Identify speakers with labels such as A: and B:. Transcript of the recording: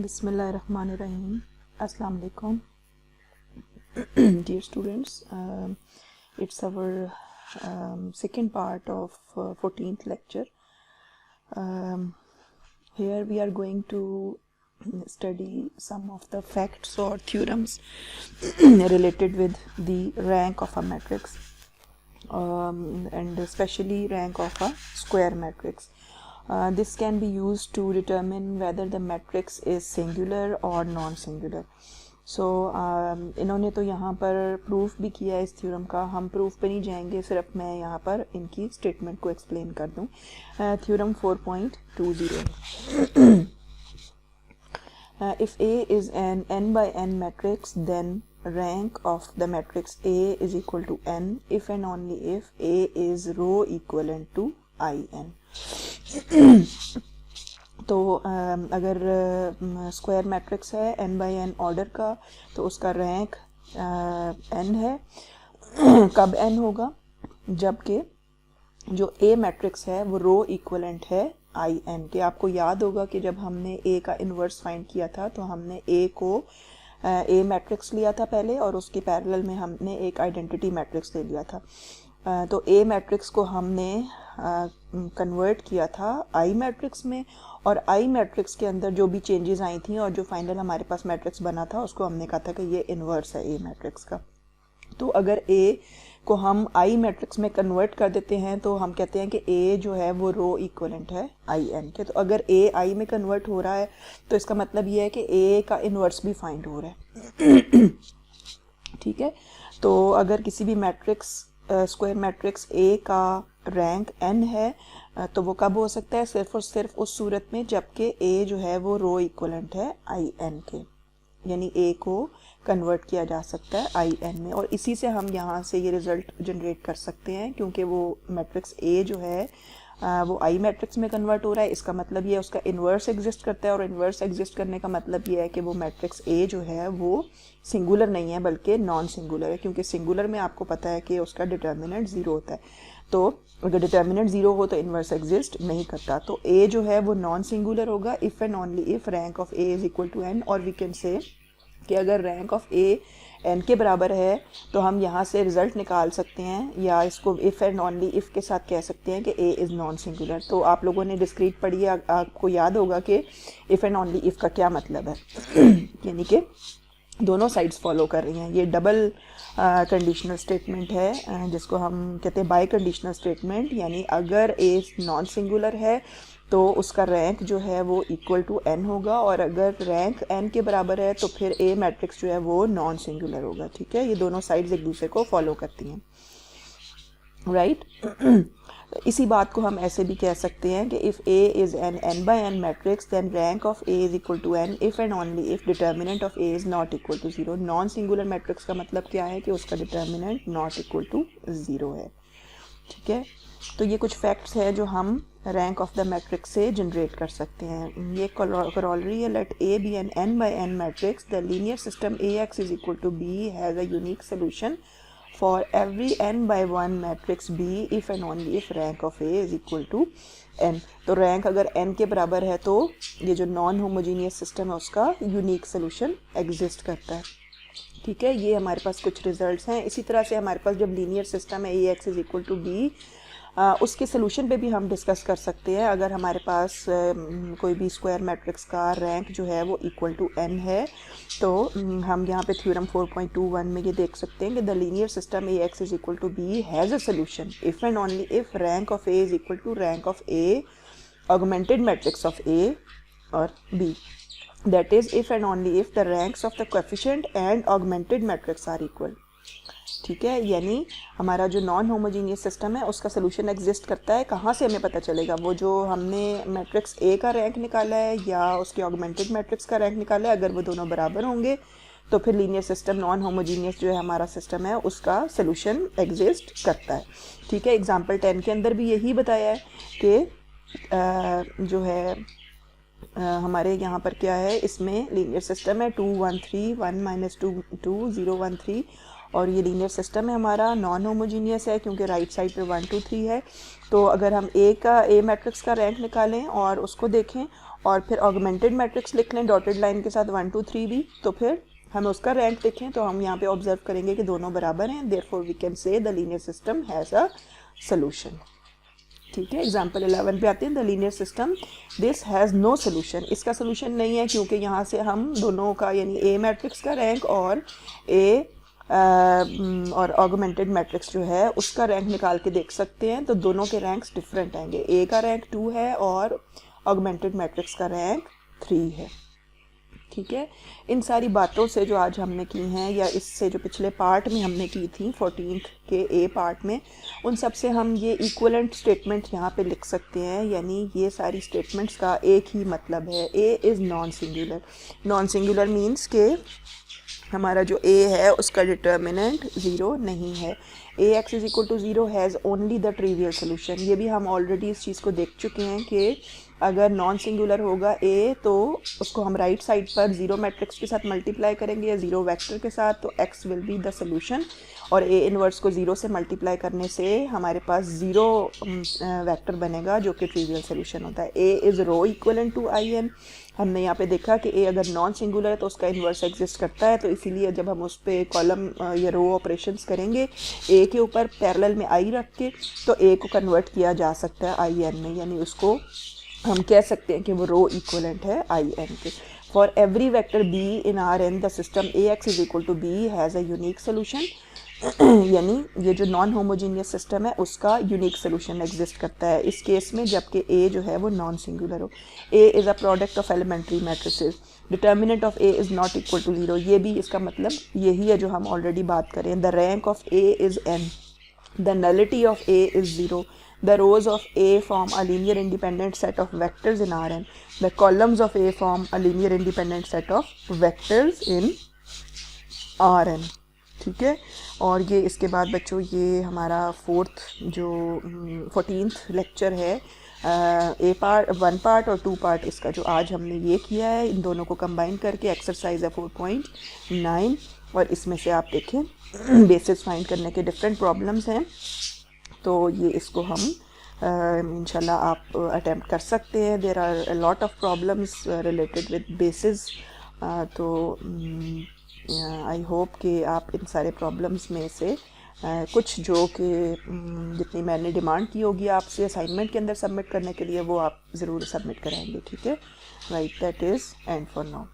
A: Bismillahirrahmanirrahim. Assalamu alaikum. Dear students, it's our second part of 14th lecture. Here we are going to study some of the facts or theorems related with the rank of a matrix, and especially rank of a square matrix. This can be used to determine whether the matrix is singular or non-singular. So इन्होंने तो यहाँ पर proof भी किया है इस theorem का. हम प्रूफ पे नहीं जाएंगे, सिर्फ मैं यहाँ पर इनकी स्टेटमेंट को एक्सप्लेन कर दूँ. Theorem 4.20. If A is an n by n matrix, then rank of the matrix A is equal to n if and only if A is row equivalent to in. तो अगर square matrix है n by n order का, तो उसका rank n है. कब n होगा? जबकि जो A मैट्रिक्स है वो रो इक्वलेंट है in के. आपको याद होगा कि जब हमने A का इन्वर्स फाइंड किया था तो हमने A को A मैट्रिक्स लिया था पहले, और उसके पैरेलल में हमने एक आइडेंटिटी मैट्रिक्स ले लिया था. तो A मैट्रिक्स को हमने कन्वर्ट किया था I मैट्रिक्स में, और I मैट्रिक्स के अंदर जो भी चेंजेस आई थी और जो फाइनल हमारे पास मैट्रिक्स बना था उसको हमने कहा था कि ये इन्वर्स है A मैट्रिक्स का. तो अगर A को हम I मैट्रिक्स में कन्वर्ट कर देते हैं तो हम कहते हैं कि A जो है वो रो इक्वलेंट है in के. तो अगर A I में कन्वर्ट हो रहा है तो इसका मतलब ये है कि A का इन्वर्स भी फाइंड हो रहा है. ठीक है. तो अगर किसी भी मैट्रिक्स स्क्वायर मैट्रिक्स A का रैंक n है, तो वो कब हो सकता है? सिर्फ और सिर्फ उस सूरत में जबकि A जो है वो रो इक्वलेंट है in के, यानी A को कन्वर्ट किया जा सकता है in में. और इसी से हम यहाँ से ये रिज़ल्ट जनरेट कर सकते हैं, क्योंकि वो मैट्रिक्स A जो है वो I मैट्रिक्स में कन्वर्ट हो रहा है. इसका मतलब ये है उसका इन्वर्स एग्जिस्ट करता है, और इन्वर्स एग्जिस्ट करने का मतलब ये है कि वो मैट्रिक्स A जो है वो सिंगुलर नहीं है बल्कि नॉन सिंगुलर है, क्योंकि सिंगुलर में आपको पता है कि उसका डिटर्मिनेंट ज़ीरो होता है. तो अगर डिटर्मिनेंट ज़ीरो हो तो इन्वर्स एग्जिस्ट नहीं करता. तो A जो है वो नॉन सिंगुलर होगा if and only if rank of A is equal to n. और वी कैन से कि अगर रैंक ऑफ A n के बराबर है तो हम यहाँ से रिज़ल्ट निकाल सकते हैं, या इसको इफ़ एंड ओनली इफ़ के साथ कह सकते हैं कि A इज़ नॉन सिंगुलर. तो आप लोगों ने डिस्क्रीट पढ़ी है, आपको याद होगा कि इफ़ एंड ओनली इफ़ का क्या मतलब है. यानी कि दोनों साइड्स फॉलो कर रही हैं. ये डबल कंडीशनल स्टेटमेंट है जिसको हम कहते हैं बाई कंडीशनल स्टेटमेंट. यानी अगर A नॉन सिंगुलर है तो उसका रैंक जो है वो इक्वल टू n होगा, और अगर रैंक n के बराबर है तो फिर A मैट्रिक्स जो है वो नॉन सिंगुलर होगा. ठीक है. ये दोनों साइड्स एक दूसरे को फॉलो करती हैं, राइट. इसी बात को हम ऐसे भी कह सकते हैं कि if A is an n by n matrix then rank of A is equal to n if and only if determinant of A is not equal to zero. Non singular matrix का मतलब क्या है? कि उसका determinant not equal to zero है. ठीक है. तो ये कुछ फैक्ट्स हैं जो हम रैंक ऑफ द मैट्रिक्स से जनरेट कर सकते हैं. ये करोलरी है. Let A be an n by n matrix, the linear system AX is equal to B has a unique solution for every n by 1 matrix B if and only if rank of A is equal to n. तो rank अगर n के बराबर है तो ये जो non homogeneous system है उसका यूनिक सोल्यूशन एग्जिस्ट करता है. ठीक है. ये हमारे पास कुछ रिजल्ट्स हैं. इसी तरह से हमारे पास जब लीनियर सिस्टम है AX is equal to B, उसके सोल्यूशन पे भी हम डिस्कस कर सकते हैं. अगर हमारे पास कोई भी स्क्वायर मैट्रिक्स का रैंक जो है वो इक्वल टू n है, तो हम यहाँ पे थ्योरम 4.21 में ये देख सकते हैं कि the linear system AX is equal to B has a solution if and only if rank of A is equal to rank of A augmented matrix of A और B. That is if and only if the ranks of the coefficient and augmented matrix are equal. ठीक है. यानी हमारा जो non homogeneous system है उसका solution exist करता है. कहाँ से हमें पता चलेगा? वो जो हमने मैट्रिक्स A का रैंक निकाला है या उसके ऑगमेंटेड मैट्रिक्स का रैंक निकाला है, अगर वो दोनों बराबर होंगे तो फिर लीनियर सिस्टम नॉन होमोजीनियस जो है हमारा सिस्टम है उसका सोल्यूशन एग्जिस्ट करता है. ठीक है. एग्जाम्पल 10 के अंदर भी यही बताया है कि जो है हमारे यहाँ पर क्या है, इसमें लीनियर सिस्टम है 2 1 3 1 - 2 2 0 1 3, और ये लीनियर सिस्टम है हमारा, नॉन होमोजीनियस है क्योंकि राइट साइड पे 1 2 3 है। तो अगर हम ए मैट्रिक्स का रैंक निकालें और उसको देखें और फिर ऑगमेंटेड मैट्रिक्स लिख लें डॉटेड लाइन के साथ 1 2 3 भी, तो फिर हम उसका रैंक देखें तो हम यहाँ पे ऑब्जर्व करेंगे कि दोनों बराबर हैं, therefore we can say the linear system has a solution. ठीक है, एग्जाम्पल 11 पे आते हैं, the linear system this has no solution. इसका सोल्यूशन नहीं है क्योंकि यहाँ से हम दोनों का यानी ए मैट्रिक्स का रैंक और और ऑगमेंटेड मैट्रिक्स जो है उसका रैंक निकाल के देख सकते हैं। तो दोनों के रैंक्स डिफरेंट आएंगे, ए का रैंक 2 है और ऑगमेंटेड मैट्रिक्स का रैंक 3 है। ठीक है, इन सारी बातों से जो आज हमने की हैं या इससे जो पिछले पार्ट में हमने की थी 14th के ए पार्ट में, उन सब से हम ये इक्वलेंट स्टेटमेंट यहाँ पे लिख सकते हैं। यानी ये सारी स्टेटमेंट्स का एक ही मतलब है, A is non singular. Non singular means के हमारा जो ए है उसका डिटर्मिनेंट 0 नहीं है। A x is equal to 0 has only the trivial solution. ये भी हम ऑलरेडी इस चीज़ को देख चुके हैं कि अगर नॉन सिंगुलर होगा ए तो उसको हम राइट साइड पर 0 मैट्रिक्स के साथ मल्टीप्लाई करेंगे या 0 वेक्टर के साथ, तो x will be the solution. और ए इनवर्स को 0 से मल्टीप्लाई करने से हमारे पास 0 वेक्टर बनेगा जो कि ट्रिवियल सोल्यूशन होता है। A is row equivalent to I n. हमने यहाँ पे देखा कि ए अगर नॉन सिंगुलर है तो उसका इन्वर्स एग्जिस्ट करता है, तो इसीलिए जब हम उस पर कॉलम या रो ऑपरेशंस करेंगे ए के ऊपर पैरेलल में आई रख के, तो ए को कन्वर्ट किया जा सकता है आई एन में, यानी उसको हम कह सकते हैं कि वो रो इक्वलेंट है आई एन के। For every vector b in R n the system A x is equal to b has a unique solution. यानी ये जो नॉन होमोजीनियस सिस्टम है उसका यूनिक सोल्यूशन एग्जिस्ट करता है इस केस में, जबकि ए जो है वो नॉन सिंगुलर हो। A is a product of elementary matrices, determinant of A is not equal to 0। ये भी इसका मतलब यही है जो हम ऑलरेडी बात करें। The rank of A is an, the nullity of A is 0, the rows of A form a linear independent set of vectors in Rn, the columns of A form a linear independent set of vectors in Rn। ठीक है, और ये इसके बाद बच्चों ये हमारा 14th lecture है, ए पार्ट 1 पार्ट और 2 पार्ट इसका जो आज हमने ये किया है, इन दोनों को कंबाइन करके एक्सरसाइज है 4.9, और इसमें से आप देखें बेसिस फाइंड करने के डिफरेंट प्रॉब्लम्स हैं। तो ये इसको हम इंशाल्लाह आप अटेम्प्ट कर सकते हैं। There are a lot of problems related with basis, तो आई होप कि आप इन सारे प्रॉब्लम्स में से कुछ जो कि जितनी मैंने डिमांड की होगी आपसे असाइनमेंट के अंदर सबमिट करने के लिए वो आप ज़रूर सबमिट कराएंगे। ठीक है, right, that is and for now.